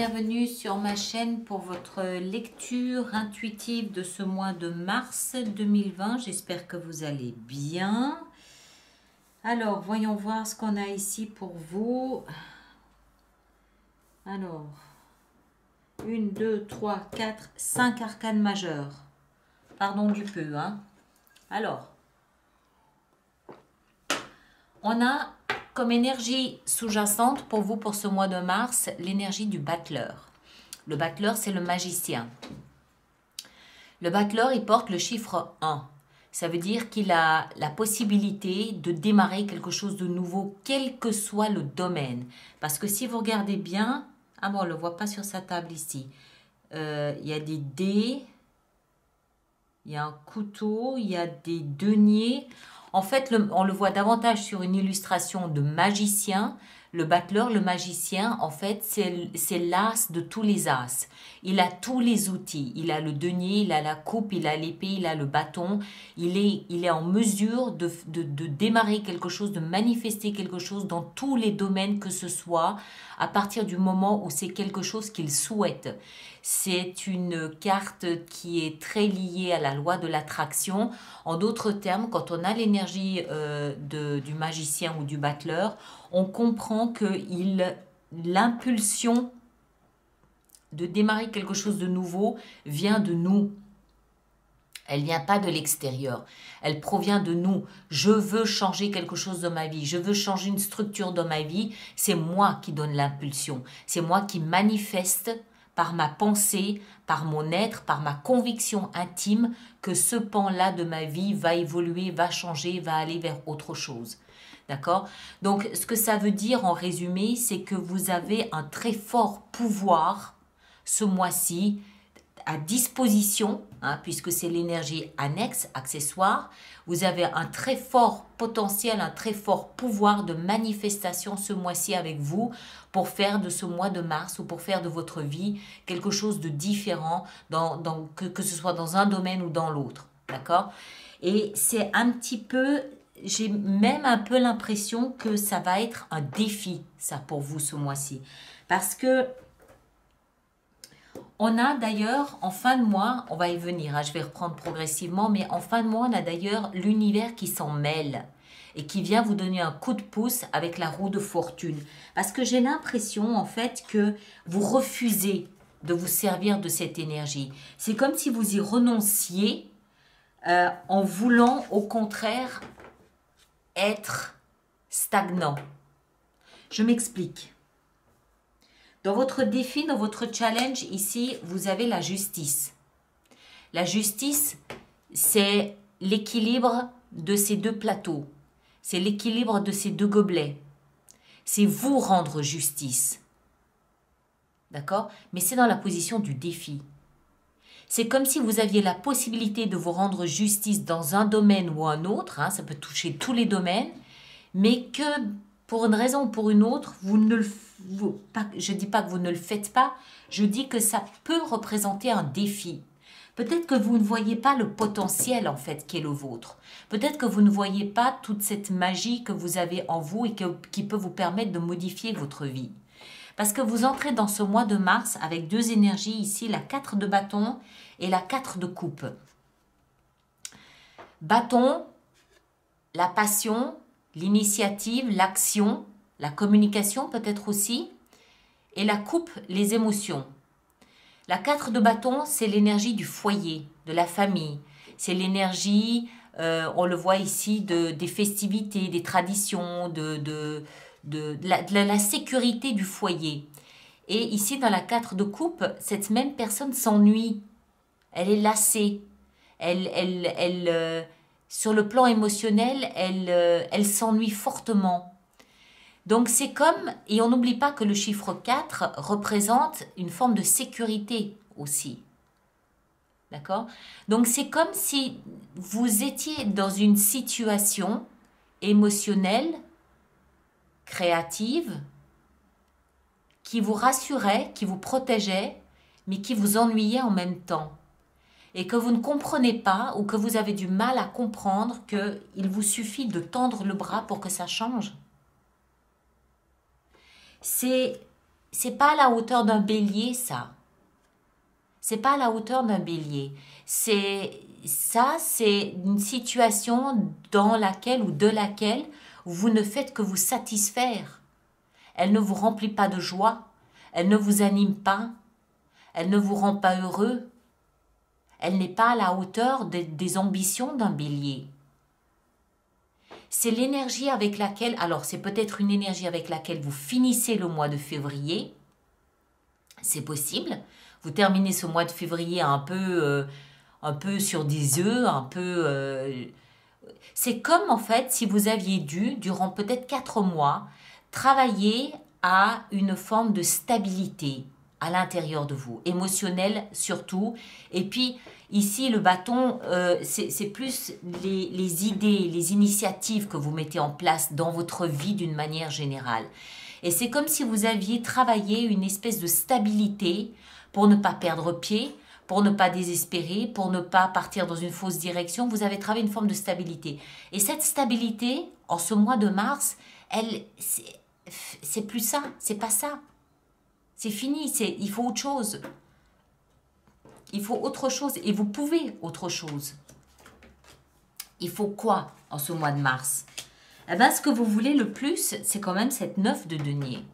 bienvenue sur ma chaîne pour votre lecture intuitive de ce mois de mars 2020. J'espère que vous allez bien. Alors, voyons voir ce qu'on a ici pour vous. Alors, 1, 2, 3, 4, 5 arcanes majeures. Pardon du peu, hein. Alors, on a comme énergie sous-jacente pour vous pour ce mois de mars, l'énergie du battleur. Le battleur, c'est le magicien. Le battleur, il porte le chiffre 1. Ça veut dire qu'il a la possibilité de démarrer quelque chose de nouveau, quel que soit le domaine. Parce que si vous regardez bien, ah bon, on ne le voit pas sur sa table ici. Il y a des dés, il y a un couteau, il y a des deniers. En fait, on le voit davantage sur une illustration de magicien. Le battleur, le magicien, en fait, c'est l'as de tous les as. Il a tous les outils. Il a le denier, il a la coupe, il a l'épée, il a le bâton. Il est en mesure de démarrer quelque chose, de manifester quelque chose dans tous les domaines que ce soit, à partir du moment où c'est quelque chose qu'il souhaite. C'est une carte qui est très liée à la loi de l'attraction. En d'autres termes, quand on a l'énergie du magicien ou du battleur, on comprend que l'impulsion de démarrer quelque chose de nouveau vient de nous. Elle ne vient pas de l'extérieur. Elle provient de nous. Je veux changer quelque chose dans ma vie. Je veux changer une structure dans ma vie. C'est moi qui donne l'impulsion. C'est moi qui manifeste par ma pensée, par mon être, par ma conviction intime que ce pan-là de ma vie va évoluer, va changer, va aller vers autre chose. D'accord? Donc, ce que ça veut dire en résumé, c'est que vous avez un très fort pouvoir ce mois-ci à disposition, puisque c'est l'énergie annexe, accessoire. Vous avez un très fort potentiel, un très fort pouvoir de manifestation ce mois-ci avec vous pour faire de ce mois de mars ou pour faire de votre vie quelque chose de différent, que ce soit dans un domaine ou dans l'autre. D'accord? Et c'est un petit peu, j'ai même un peu l'impression que ça va être un défi, ça, pour vous ce mois-ci. Parce que on a d'ailleurs, en fin de mois, on va y venir, je vais reprendre progressivement, mais en fin de mois, on a d'ailleurs l'univers qui s'en mêle et qui vient vous donner un coup de pouce avec la roue de fortune. Parce que j'ai l'impression, en fait, que vous refusez de vous servir de cette énergie. C'est comme si vous y renonciez en voulant, au contraire, être stagnant. Je m'explique. Dans votre défi, dans votre challenge, ici, vous avez la justice. La justice, c'est l'équilibre de ces deux plateaux. C'est l'équilibre de ces deux gobelets. C'est vous rendre justice. D'accord? Mais c'est dans la position du défi. C'est comme si vous aviez la possibilité de vous rendre justice dans un domaine ou un autre, ça peut toucher tous les domaines, mais que pour une raison ou pour une autre, je ne dis pas que vous ne le faites pas, je dis que ça peut représenter un défi. Peut-être que vous ne voyez pas le potentiel en fait qui est le vôtre. Peut-être que vous ne voyez pas toute cette magie que vous avez en vous et qui peut vous permettre de modifier votre vie. Parce que vous entrez dans ce mois de mars avec deux énergies ici, la 4 de bâton et la 4 de coupe. Bâton, la passion, l'initiative, l'action, la communication peut-être aussi, et la coupe, les émotions. La 4 de bâton, c'est l'énergie du foyer, de la famille. C'est l'énergie, on le voit ici, des festivités, des traditions, de la sécurité du foyer. Et ici, dans la 4 de coupe, cette même personne s'ennuie. Elle est lassée. Sur le plan émotionnel, elle s'ennuie fortement. Donc c'est comme, et on n'oublie pas que le chiffre 4 représente une forme de sécurité aussi. D'accord? Donc c'est comme si vous étiez dans une situation émotionnelle, créative, qui vous rassurait, qui vous protégeait, mais qui vous ennuyait en même temps. Et que vous ne comprenez pas ou que vous avez du mal à comprendre qu'il vous suffit de tendre le bras pour que ça change. C'est c'est pas à la hauteur d'un bélier, ça. C'est pas à la hauteur d'un bélier. C'est une situation dans laquelle ou de laquelle vous ne faites que vous satisfaire. Elle ne vous remplit pas de joie, elle ne vous anime pas, elle ne vous rend pas heureux. Elle n'est pas à la hauteur des ambitions d'un bélier. C'est l'énergie avec laquelle, alors c'est peut-être une énergie avec laquelle vous finissez le mois de février, c'est possible. Vous terminez ce mois de février un peu sur des œufs, un peu... C'est comme en fait si vous aviez dû, durant peut-être 4 mois, travailler à une forme de stabilité à l'intérieur de vous, émotionnelle surtout. Et puis ici, le bâton, c'est plus les idées, les initiatives que vous mettez en place dans votre vie d'une manière générale. Et c'est comme si vous aviez travaillé une espèce de stabilité pour ne pas perdre pied, pour ne pas désespérer, pour ne pas partir dans une fausse direction. Vous avez travaillé une forme de stabilité. Et cette stabilité, en ce mois de mars, c'est plus ça, c'est pas ça. C'est fini, il faut autre chose. Il faut autre chose et vous pouvez autre chose. Il faut quoi en ce mois de mars? Eh bien, ce que vous voulez le plus, c'est quand même cette 9 de denier.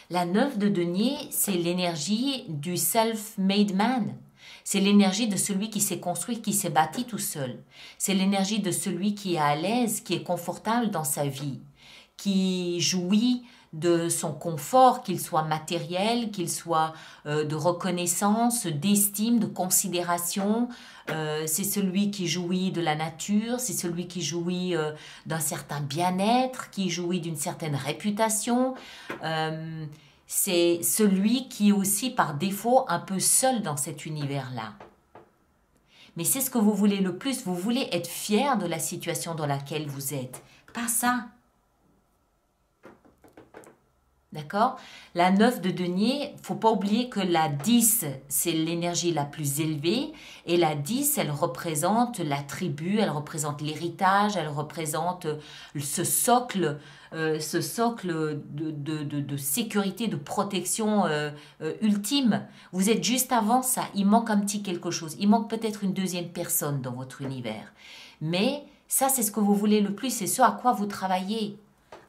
La 9 de denier, c'est l'énergie du self-made man. C'est l'énergie de celui qui s'est construit, qui s'est bâti tout seul. C'est l'énergie de celui qui est à l'aise, qui est confortable dans sa vie, qui jouit de son confort, qu'il soit matériel, qu'il soit de reconnaissance, d'estime, de considération. C'est celui qui jouit de la nature, c'est celui qui jouit d'un certain bien-être, qui jouit d'une certaine réputation. C'est celui qui est aussi par défaut un peu seul dans cet univers-là. Mais c'est ce que vous voulez le plus, vous voulez être fier de la situation dans laquelle vous êtes. Pas ça. D'accord? La 9 de denier, faut pas oublier que la 10, c'est l'énergie la plus élevée. Et la 10, elle représente la tribu, elle représente l'héritage, elle représente ce socle de sécurité, de protection ultime. Vous êtes juste avant ça. Il manque un petit quelque chose. Il manque peut-être une deuxième personne dans votre univers. Mais ça, c'est ce que vous voulez le plus. C'est ce à quoi vous travaillez.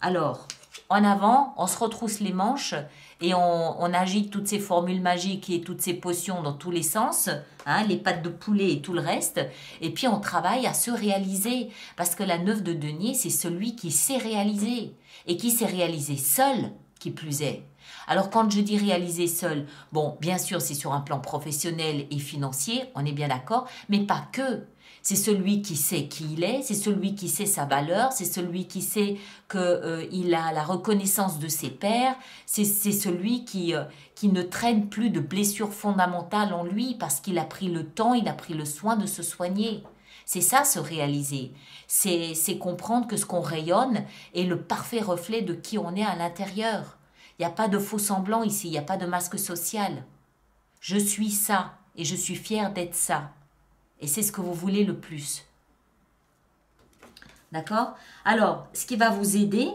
Alors... En avant, on se retrousse les manches et on agite toutes ces formules magiques et toutes ces potions dans tous les sens, hein, les pattes de poulet et tout le reste. Et puis on travaille à se réaliser. Parce que la 9 de denier, c'est celui qui s'est réalisé. Et qui s'est réalisé seul, qui plus est. Alors quand je dis réaliser seul, bon, bien sûr c'est sur un plan professionnel et financier, on est bien d'accord, mais pas que. C'est celui qui sait qui il est, c'est celui qui sait sa valeur, c'est celui qui sait qu'il a la reconnaissance de ses pairs, c'est celui qui ne traîne plus de blessures fondamentales en lui parce qu'il a pris le temps, il a pris le soin de se soigner. C'est ça, se réaliser. C'est comprendre que ce qu'on rayonne est le parfait reflet de qui on est à l'intérieur. Il n'y a pas de faux semblant ici, il n'y a pas de masque social. Je suis ça et je suis fière d'être ça. Et c'est ce que vous voulez le plus. D'accord? Alors, ce qui va vous aider,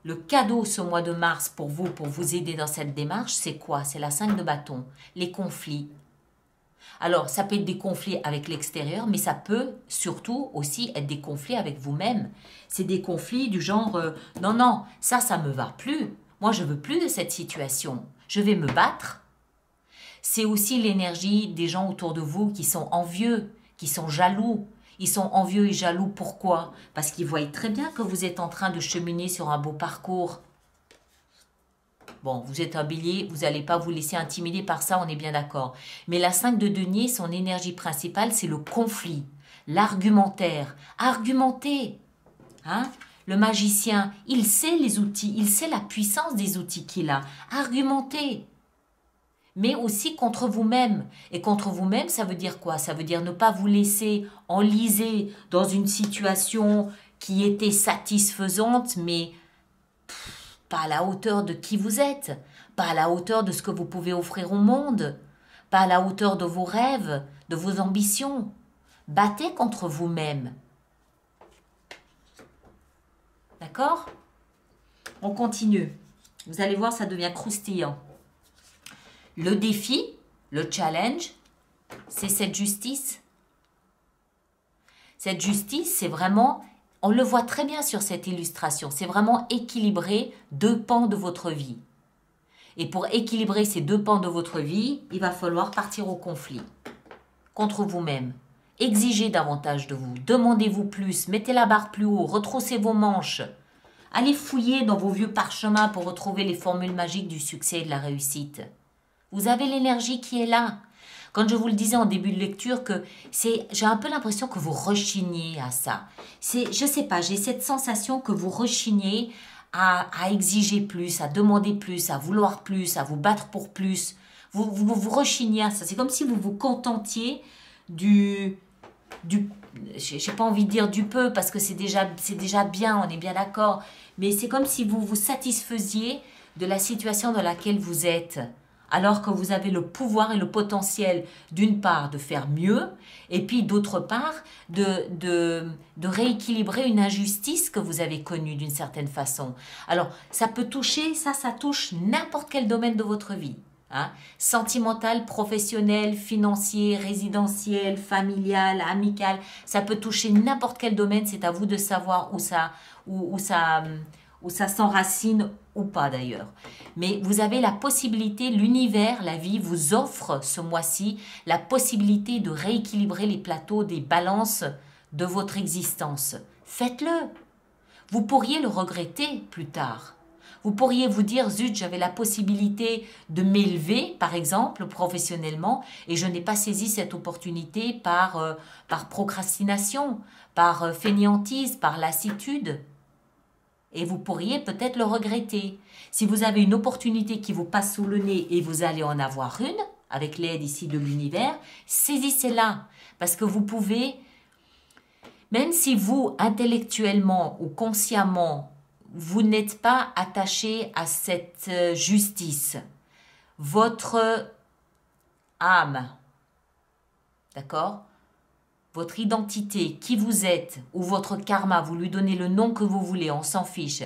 le cadeau ce mois de mars pour vous aider dans cette démarche, c'est quoi? C'est la 5 de bâton, les conflits. Alors, ça peut être des conflits avec l'extérieur, mais ça peut surtout aussi être des conflits avec vous-même. C'est des conflits du genre, non, non, ça me va plus. Moi, je veux plus de cette situation. Je vais me battre. C'est aussi l'énergie des gens autour de vous qui sont envieux, qui sont jaloux. Ils sont envieux et jaloux, pourquoi? Parce qu'ils voient très bien que vous êtes en train de cheminer sur un beau parcours. Bon, vous êtes un bélier, vous n'allez pas vous laisser intimider par ça, on est bien d'accord. Mais la 5 de denier, son énergie principale, c'est le conflit, l'argumentaire. Argumenter, hein? Le magicien, il sait les outils, il sait la puissance des outils qu'il a. Argumenter. Mais aussi contre vous-même. Et contre vous-même, ça veut dire quoi? Ça veut dire ne pas vous laisser enliser dans une situation qui était satisfaisante, mais pas à la hauteur de qui vous êtes, pas à la hauteur de ce que vous pouvez offrir au monde, pas à la hauteur de vos rêves, de vos ambitions. Battez contre vous-même. D'accord? On continue. Vous allez voir, ça devient croustillant. Le défi, le challenge, c'est cette justice. Cette justice, c'est vraiment, on le voit très bien sur cette illustration, c'est vraiment équilibrer deux pans de votre vie. Et pour équilibrer ces deux pans de votre vie, il va falloir partir au conflit contre vous-même. Exigez davantage de vous, demandez-vous plus, mettez la barre plus haut, retroussez vos manches. Allez fouiller dans vos vieux parchemins pour retrouver les formules magiques du succès et de la réussite. Vous avez l'énergie qui est là. Quand je vous le disais en début de lecture que j'ai un peu l'impression que vous rechignez à ça. Je sais pas, j'ai cette sensation que vous rechignez à exiger plus, à demander plus, à vouloir plus, à vous battre pour plus. Vous rechignez à ça. C'est comme si vous vous contentiez j'ai pas envie de dire du peu parce que c'est déjà bien, on est bien d'accord. Mais c'est comme si vous vous satisfaisiez de la situation dans laquelle vous êtes. Alors que vous avez le pouvoir et le potentiel, d'une part, de faire mieux, et puis d'autre part, de rééquilibrer une injustice que vous avez connue d'une certaine façon. Alors, ça peut toucher, ça touche n'importe quel domaine de votre vie. Hein? Sentimental, professionnel, financier, résidentiel, familial, amical, ça peut toucher n'importe quel domaine, c'est à vous de savoir où ça s'enracine ou pas d'ailleurs. Mais vous avez la possibilité, l'univers, la vie vous offre ce mois-ci la possibilité de rééquilibrer les plateaux des balances de votre existence. Faites-le. Vous pourriez le regretter plus tard. Vous pourriez vous dire, zut, j'avais la possibilité de m'élever, par exemple, professionnellement, et je n'ai pas saisi cette opportunité par procrastination, par fainéantise, par lassitude. Et vous pourriez peut-être le regretter. Si vous avez une opportunité qui vous passe sous le nez et vous allez en avoir une, avec l'aide ici de l'univers, saisissez-la. Parce que vous pouvez, même si vous, intellectuellement ou consciemment, vous n'êtes pas attaché à cette justice, votre âme, d'accord ? Votre identité, qui vous êtes, ou votre karma, vous lui donnez le nom que vous voulez, on s'en fiche.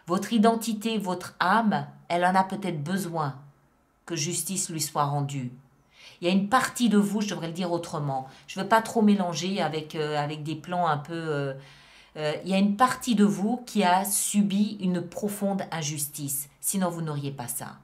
Votre identité, votre âme, elle en a peut-être besoin que justice lui soit rendue. Il y a une partie de vous, je devrais le dire autrement, je ne veux pas trop mélanger avec des plans un peu... il y a une partie de vous qui a subi une profonde injustice, sinon vous n'auriez pas ça.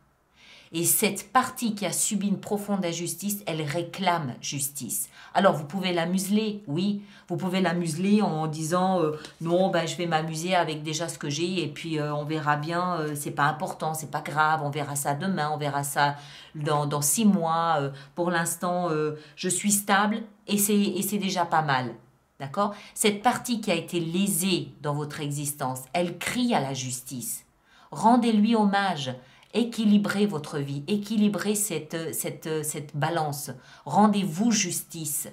Et cette partie qui a subi une profonde injustice, elle réclame justice. Alors, vous pouvez la museler, oui. Vous pouvez la museler en disant non, ben, je vais m'amuser avec déjà ce que j'ai et puis on verra bien, c'est pas important, c'est pas grave, on verra ça demain, on verra ça dans 6 mois. Pour l'instant, je suis stable et c'est déjà pas mal. D'accord ? Cette partie qui a été lésée dans votre existence, elle crie à la justice. Rendez-lui hommage. Équilibrez votre vie, équilibrez cette balance. Rendez-vous justice.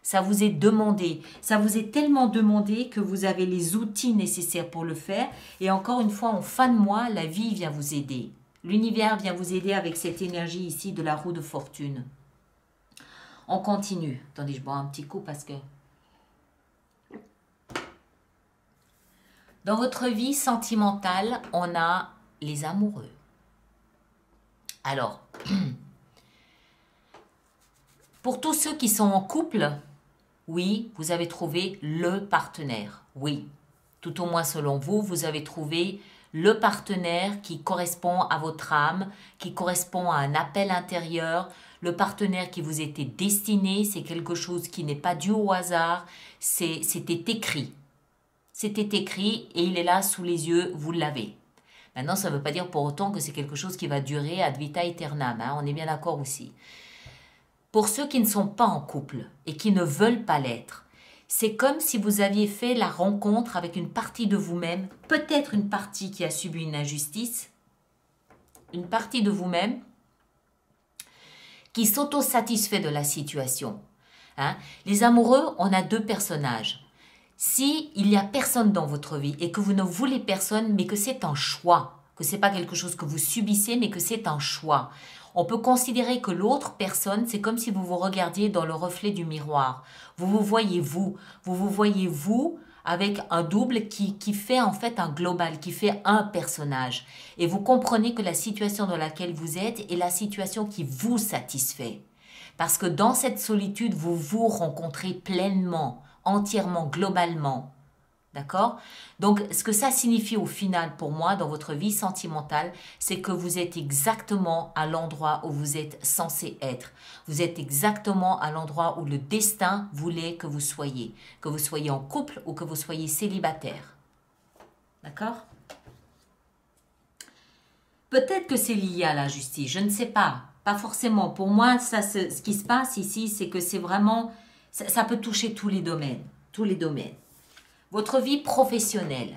Ça vous est demandé. Ça vous est tellement demandé que vous avez les outils nécessaires pour le faire. Et encore une fois, en fin de mois, la vie vient vous aider. L'univers vient vous aider avec cette énergie ici de la roue de fortune. On continue. Attendez, je bois un petit coup parce que... Dans votre vie sentimentale, on a les amoureux. Alors, pour tous ceux qui sont en couple, oui, vous avez trouvé le partenaire. Oui, tout au moins selon vous, vous avez trouvé le partenaire qui correspond à votre âme, qui correspond à un appel intérieur, le partenaire qui vous était destiné, c'est quelque chose qui n'est pas dû au hasard, c'était écrit. C'était écrit et il est là sous les yeux, vous l'avez. Maintenant, ça ne veut pas dire pour autant que c'est quelque chose qui va durer ad vita aeternam, hein, on est bien d'accord aussi. Pour ceux qui ne sont pas en couple et qui ne veulent pas l'être, c'est comme si vous aviez fait la rencontre avec une partie de vous-même, peut-être une partie qui a subi une injustice, une partie de vous-même qui s'autosatisfait de la situation. Hein. Les amoureux, on a 2 personnages. Si il n'y a personne dans votre vie et que vous ne voulez personne, mais que c'est un choix, que ce n'est pas quelque chose que vous subissez, mais que c'est un choix, on peut considérer que l'autre personne, c'est comme si vous vous regardiez dans le reflet du miroir. Vous vous voyez vous avec un double qui fait en fait un global, qui fait un personnage. Et vous comprenez que la situation dans laquelle vous êtes est la situation qui vous satisfait. Parce que dans cette solitude, vous vous rencontrez pleinement, entièrement, globalement. D'accord? Donc, ce que ça signifie au final pour moi dans votre vie sentimentale, c'est que vous êtes exactement à l'endroit où vous êtes censé être. Vous êtes exactement à l'endroit où le destin voulait que vous soyez en couple ou que vous soyez célibataire. D'accord? Peut-être que c'est lié à la justice, je ne sais pas. Pas forcément. Pour moi, ce qui se passe ici, c'est que c'est vraiment... Ça peut toucher tous les domaines. Tous les domaines. Votre vie professionnelle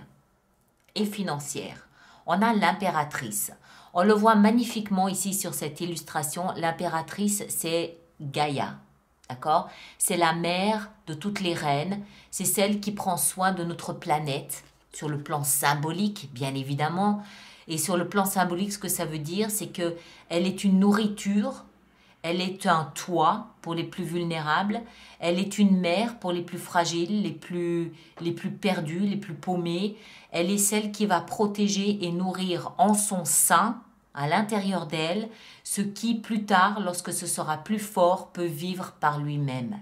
et financière. On a l'impératrice. On le voit magnifiquement ici sur cette illustration. L'impératrice, c'est Gaïa. D'accord? C'est la mère de toutes les reines. C'est celle qui prend soin de notre planète sur le plan symbolique, bien évidemment. Et sur le plan symbolique, ce que ça veut dire, c'est que elle est une nourriture. Elle est un toit pour les plus vulnérables. Elle est une mère pour les plus fragiles, les plus perdus, les plus paumés. Elle est celle qui va protéger et nourrir en son sein, à l'intérieur d'elle, ce qui, plus tard, lorsque ce sera plus fort, peut vivre par lui-même.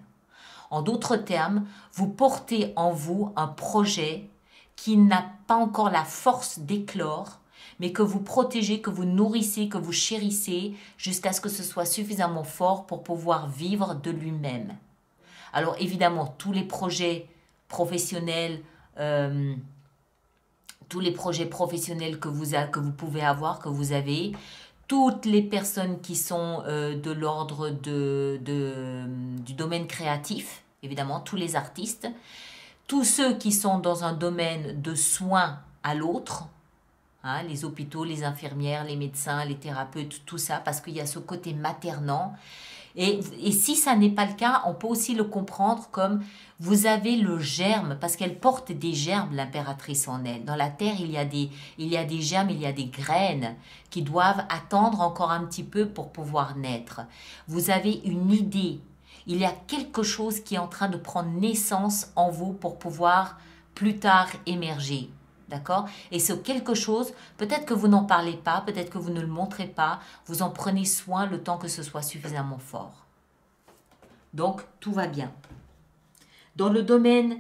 En d'autres termes, vous portez en vous un projet qui n'a pas encore la force d'éclore, mais que vous protégez, que vous nourrissez, que vous chérissez, jusqu'à ce que ce soit suffisamment fort pour pouvoir vivre de lui-même. Alors évidemment, tous les projets professionnels que vous pouvez avoir, que vous avez, toutes les personnes qui sont de l'ordre du domaine créatif, évidemment, tous les artistes, tous ceux qui sont dans un domaine de soins à l'autre, hein, les hôpitaux, les infirmières, les médecins, les thérapeutes, tout ça, parce qu'il y a ce côté maternant. Et si ça n'est pas le cas, on peut aussi le comprendre comme vous avez le germe, parce qu'elle porte des germes, l'impératrice en elle. Dans la terre, il y a des germes, il y a des graines qui doivent attendre encore un petit peu pour pouvoir naître. Vous avez une idée, il y a quelque chose qui est en train de prendre naissance en vous pour pouvoir plus tard émerger. D'accord? Et ce quelque chose, peut-être que vous n'en parlez pas, peut-être que vous ne le montrez pas, vous en prenez soin le temps que ce soit suffisamment fort. Donc, tout va bien. Dans le domaine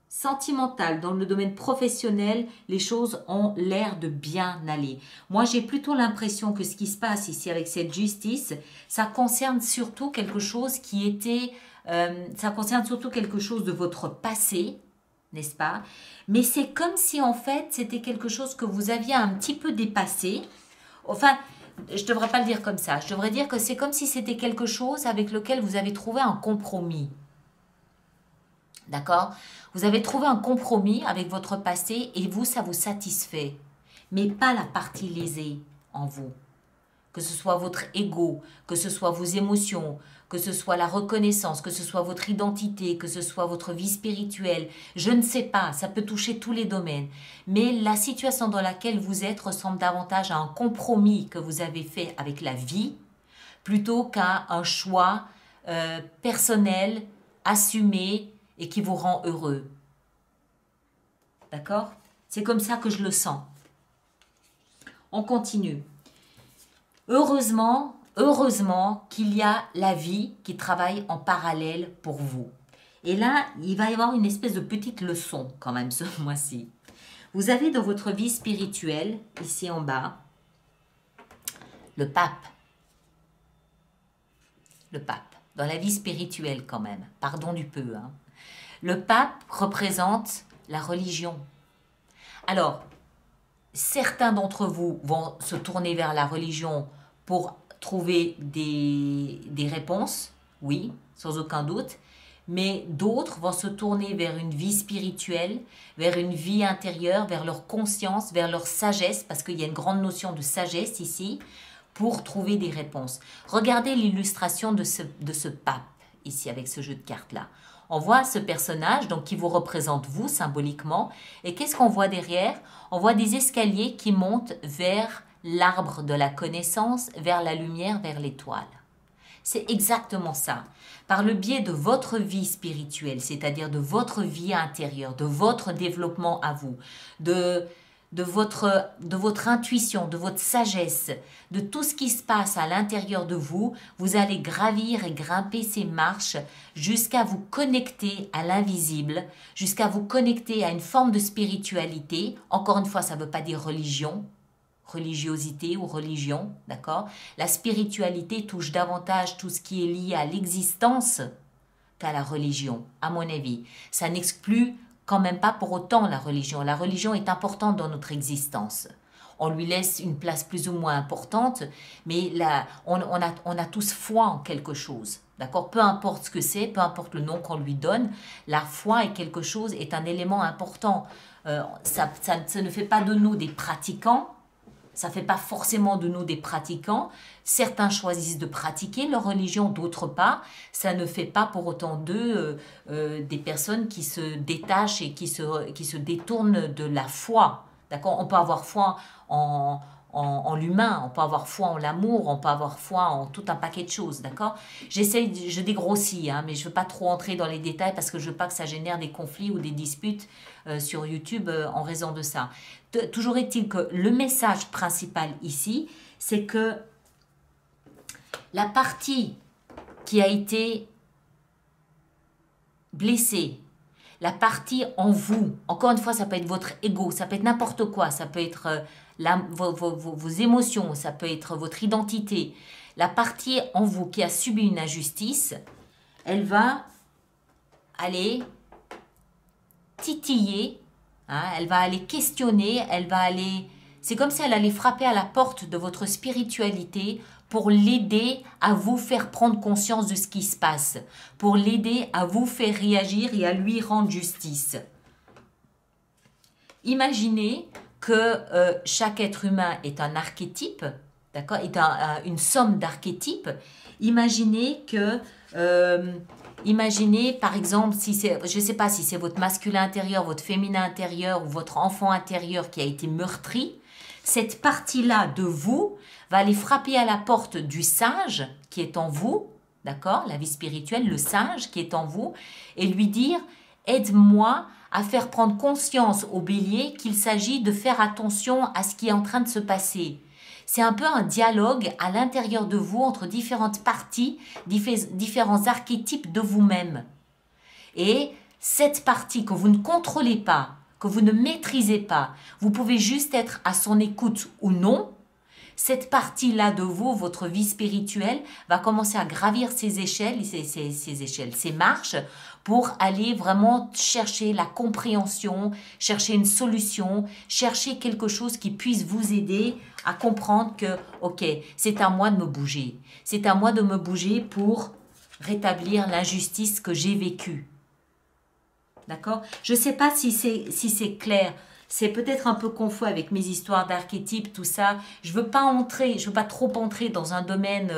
sentimental, dans le domaine professionnel, les choses ont l'air de bien aller. Moi, j'ai plutôt l'impression que ce qui se passe ici avec cette justice, ça concerne surtout quelque chose qui était... ça concerne surtout quelque chose de votre passé, n'est-ce pas? Mais c'est comme si en fait c'était quelque chose que vous aviez un petit peu dépassé. Enfin, je ne devrais pas le dire comme ça. Je devrais dire que c'est comme si c'était quelque chose avec lequel vous avez trouvé un compromis. D'accord? Vous avez trouvé un compromis avec votre passé et vous, ça vous satisfait. Mais pas la partie lésée en vous. Que ce soit votre ego, que ce soit vos émotions, que ce soit la reconnaissance, que ce soit votre identité, que ce soit votre vie spirituelle, je ne sais pas, ça peut toucher tous les domaines. Mais la situation dans laquelle vous êtes ressemble davantage à un compromis que vous avez fait avec la vie, plutôt qu'à un choix personnel, assumé et qui vous rend heureux. D'accord? C'est comme ça que je le sens. On continue. Heureusement qu'il y a la vie qui travaille en parallèle pour vous. Et là, il va y avoir une espèce de petite leçon quand même ce mois-ci. Vous avez dans votre vie spirituelle, ici en bas, le pape. Le pape, dans la vie spirituelle quand même, pardon du peu. Hein. Le pape représente la religion. Alors, certains d'entre vous vont se tourner vers la religion pour trouver des réponses, oui, sans aucun doute, mais d'autres vont se tourner vers une vie spirituelle, vers une vie intérieure, vers leur conscience, vers leur sagesse, parce qu'il y a une grande notion de sagesse ici, pour trouver des réponses. Regardez l'illustration de ce pape, ici, avec ce jeu de cartes-là. On voit ce personnage donc qui vous représente vous symboliquement. Et qu'est-ce qu'on voit derrière? On voit des escaliers qui montent vers l'arbre de la connaissance, vers la lumière, vers l'étoile. C'est exactement ça. Par le biais de votre vie spirituelle, c'est-à-dire de votre vie intérieure, de votre développement à vous, de votre intuition, de votre sagesse, de tout ce qui se passe à l'intérieur de vous, vous allez gravir et grimper ces marches jusqu'à vous connecter à l'invisible, jusqu'à vous connecter à une forme de spiritualité. Encore une fois, ça ne veut pas dire religion, religiosité ou religion, d'accord? La spiritualité touche davantage tout ce qui est lié à l'existence qu'à la religion, à mon avis. Ça n'exclut quand même pas pour autant la religion. La religion est importante dans notre existence. On lui laisse une place plus ou moins importante, mais là, on a tous foi en quelque chose. D'accord? Peu importe ce que c'est, peu importe le nom qu'on lui donne, la foi est quelque chose, est un élément important. Ça ne fait pas de nous des pratiquants, ça ne fait pas forcément de nous des pratiquants. Certains choisissent de pratiquer leur religion, d'autres pas. Ça ne fait pas pour autant d'eux des personnes qui se détachent et qui se détournent de la foi. D'accord? On peut avoir foi en l'humain, on peut avoir foi en l'amour, on peut avoir foi en tout un paquet de choses. D'accord? Je dégrossis, hein, mais je ne veux pas trop entrer dans les détails parce que je ne veux pas que ça génère des conflits ou des disputes sur YouTube en raison de ça. Toujours est-il que le message principal ici, c'est que la partie qui a été blessée, la partie en vous, encore une fois, ça peut être votre ego, ça peut être n'importe quoi, ça peut être vos émotions, ça peut être votre identité. La partie en vous qui a subi une injustice, elle va aller titiller, hein, elle va aller questionner, elle va aller... C'est comme si elle allait frapper à la porte de votre spiritualité pour l'aider à vous faire prendre conscience de ce qui se passe, pour l'aider à vous faire réagir et à lui rendre justice. Imaginez que chaque être humain est un archétype, d'accord, est une somme d'archétypes. Imaginez que... Imaginez par exemple, si c'est, je ne sais pas si c'est votre masculin intérieur, votre féminin intérieur ou votre enfant intérieur qui a été meurtri, cette partie-là de vous va aller frapper à la porte du sage qui est en vous, d'accord, la vie spirituelle, le sage qui est en vous, et lui dire « Aide-moi à faire prendre conscience au bélier qu'il s'agit de faire attention à ce qui est en train de se passer. » C'est un peu un dialogue à l'intérieur de vous entre différentes parties, différents archétypes de vous-même. Et cette partie que vous ne contrôlez pas, que vous ne maîtrisez pas, vous pouvez juste être à son écoute ou non, cette partie-là de vous, votre vie spirituelle, va commencer à gravir ces échelles, ces marches, pour aller vraiment chercher la compréhension, chercher une solution, chercher quelque chose qui puisse vous aider à comprendre que, ok, c'est à moi de me bouger. C'est à moi de me bouger pour rétablir l'injustice que j'ai vécue. D'accord? Je ne sais pas si c'est clair. C'est peut-être un peu confus avec mes histoires d'archétypes, tout ça. Je ne veux pas trop entrer dans un domaine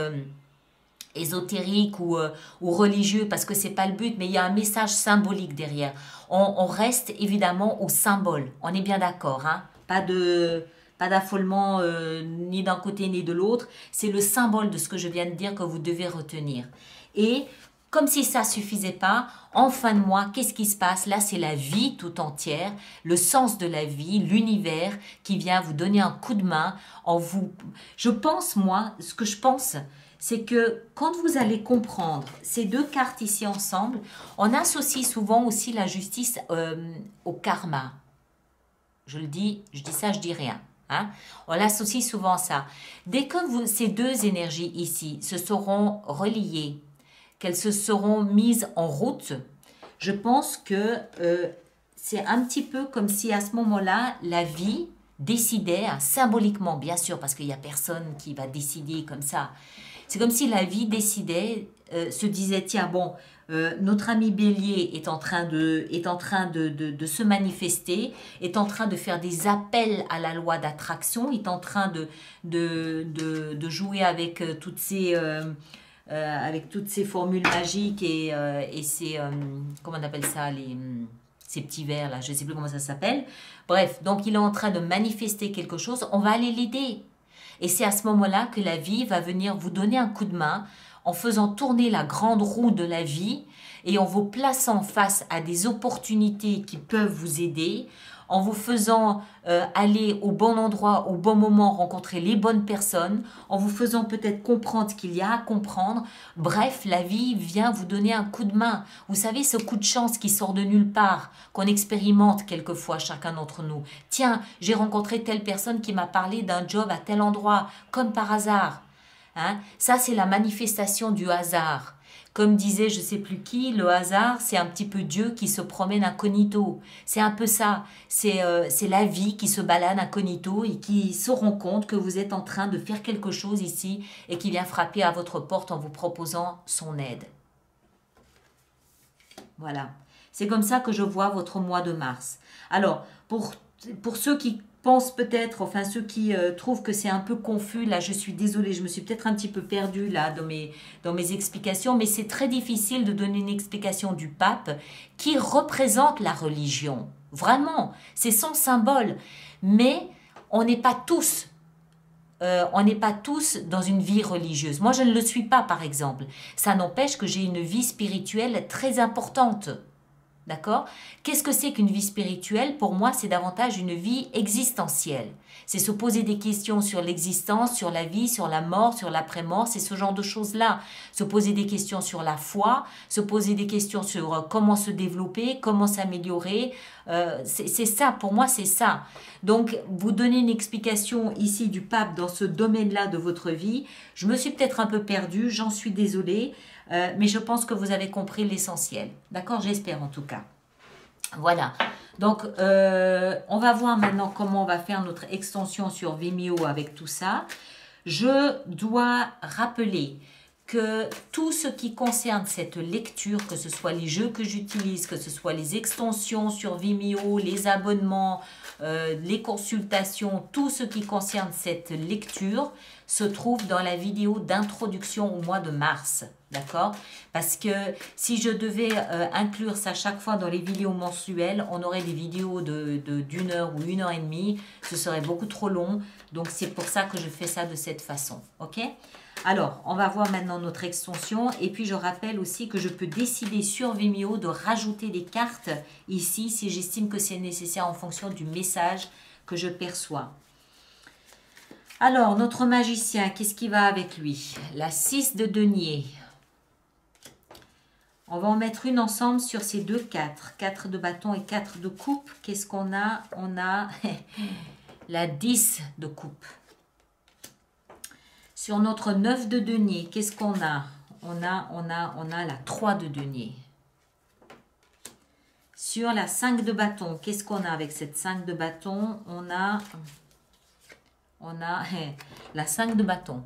ésotérique ou religieux parce que ce n'est pas le but, mais il y a un message symbolique derrière. On reste évidemment au symbole. On est bien d'accord, hein? Pas d'affolement ni d'un côté ni de l'autre. C'est le symbole de ce que je viens de dire que vous devez retenir. Et comme si ça ne suffisait pas, en fin de mois, qu'est-ce qui se passe? Là, c'est la vie tout entière, le sens de la vie, l'univers qui vient vous donner un coup de main en vous. Je pense, moi, ce que je pense, c'est que quand vous allez comprendre ces deux cartes ici ensemble, on associe souvent aussi la justice au karma. Je dis ça, je dis rien. Hein? On l'associe souvent à ça. Dès que ces deux énergies ici se seront reliées, qu'elles se seront mises en route, je pense que c'est un petit peu comme si à ce moment-là, la vie décidait, hein, symboliquement bien sûr, parce qu'il n'y a personne qui va décider comme ça. C'est comme si la vie décidait, se disait, tiens bon, notre ami Bélier est en train de se manifester, est en train de faire des appels à la loi d'attraction, est en train de jouer avec toutes ces formules magiques et ces, comment on appelle ça, ces petits vers là, je ne sais plus comment ça s'appelle. Bref, donc il est en train de manifester quelque chose, on va aller l'aider. Et c'est à ce moment-là que la vie va venir vous donner un coup de main en faisant tourner la grande roue de la vie et en vous plaçant face à des opportunités qui peuvent vous aider, en vous faisant aller au bon endroit, au bon moment, rencontrer les bonnes personnes, en vous faisant peut-être comprendre ce qu'il y a à comprendre. Bref, la vie vient vous donner un coup de main. Vous savez, ce coup de chance qui sort de nulle part, qu'on expérimente quelquefois chacun d'entre nous. Tiens, j'ai rencontré telle personne qui m'a parlé d'un job à tel endroit, comme par hasard. Hein? Ça, c'est la manifestation du hasard. Comme disait je ne sais plus qui, le hasard, c'est un petit peu Dieu qui se promène incognito. C'est un peu ça. C'est la vie qui se balade incognito et qui se rend compte que vous êtes en train de faire quelque chose ici et qui vient frapper à votre porte en vous proposant son aide. Voilà. C'est comme ça que je vois votre mois de mars. Alors, pour ceux qui pensent peut-être, enfin ceux qui trouvent que c'est un peu confus, là je suis désolée, je me suis peut-être un petit peu perdue là dans mes explications, mais c'est très difficile de donner une explication du pape qui représente la religion. Vraiment, c'est son symbole. Mais on n'est pas tous dans une vie religieuse. Moi, je ne le suis pas, par exemple. Ça n'empêche que j'ai une vie spirituelle très importante. D'accord? Qu'est-ce que c'est qu'une vie spirituelle? Pour moi, c'est davantage une vie existentielle. C'est se poser des questions sur l'existence, sur la vie, sur la mort, sur l'après-mort, c'est ce genre de choses-là. Se poser des questions sur la foi, se poser des questions sur comment se développer, comment s'améliorer. C'est ça, pour moi, c'est ça. Donc, vous donnez une explication ici du pape dans ce domaine-là de votre vie. Je me suis peut-être un peu perdue, j'en suis désolée. Mais je pense que vous avez compris l'essentiel. D'accord? J'espère en tout cas. Voilà. Donc, on va voir maintenant comment on va faire notre extension sur Vimeo avec tout ça. Je dois rappeler que tout ce qui concerne cette lecture, que ce soit les jeux que j'utilise, que ce soit les extensions sur Vimeo, les abonnements, les consultations, tout ce qui concerne cette lecture se trouve dans la vidéo d'introduction au mois de mars. D'accord? Parce que si je devais inclure ça chaque fois dans les vidéos mensuelles, on aurait des vidéos d'une heure ou 1h30. Ce serait beaucoup trop long. Donc, c'est pour ça que je fais ça de cette façon. OK? Alors, on va voir maintenant notre extension. Et puis, je rappelle aussi que je peux décider sur Vimeo de rajouter des cartes ici si j'estime que c'est nécessaire en fonction du message que je perçois. Alors, notre magicien, qu'est-ce qui va avec lui? La 6 de denier. On va en mettre une ensemble sur ces deux 4. 4 de bâton et 4 de coupe. Qu'est-ce qu'on a? On a la 10 de coupe. Sur notre 9 de denier, qu'est-ce qu'on a? On a la 3 de denier. Sur la 5 de bâton, qu'est-ce qu'on a avec cette 5 de bâton? On a la 5 de bâton.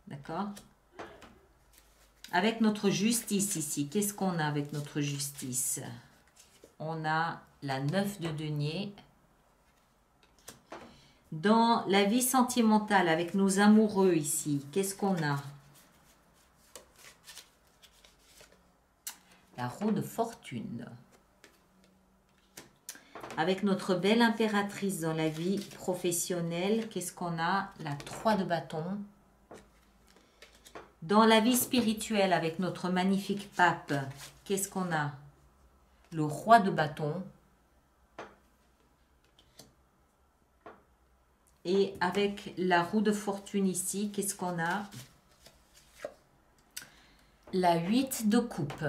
D'accord? Avec notre justice ici, qu'est-ce qu'on a avec notre justice? On a la 9 de denier. Dans la vie sentimentale, avec nos amoureux ici, qu'est-ce qu'on a? La roue de fortune. Avec notre belle impératrice dans la vie professionnelle, qu'est-ce qu'on a? La 3 de bâton. Dans la vie spirituelle, avec notre magnifique pape, qu'est-ce qu'on a? Le roi de bâton. Et avec la roue de fortune ici, qu'est-ce qu'on a? La 8 de coupe.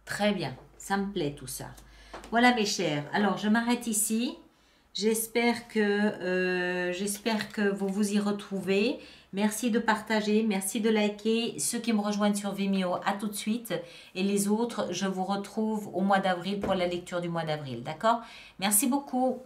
Très bien, ça me plaît tout ça. Voilà mes chers, alors je m'arrête ici. J'espère que vous vous y retrouvez. Merci de partager, merci de liker. Ceux qui me rejoignent sur Vimeo, à tout de suite. Et les autres, je vous retrouve au mois d'avril pour la lecture du mois d'avril. D'accord? Merci beaucoup.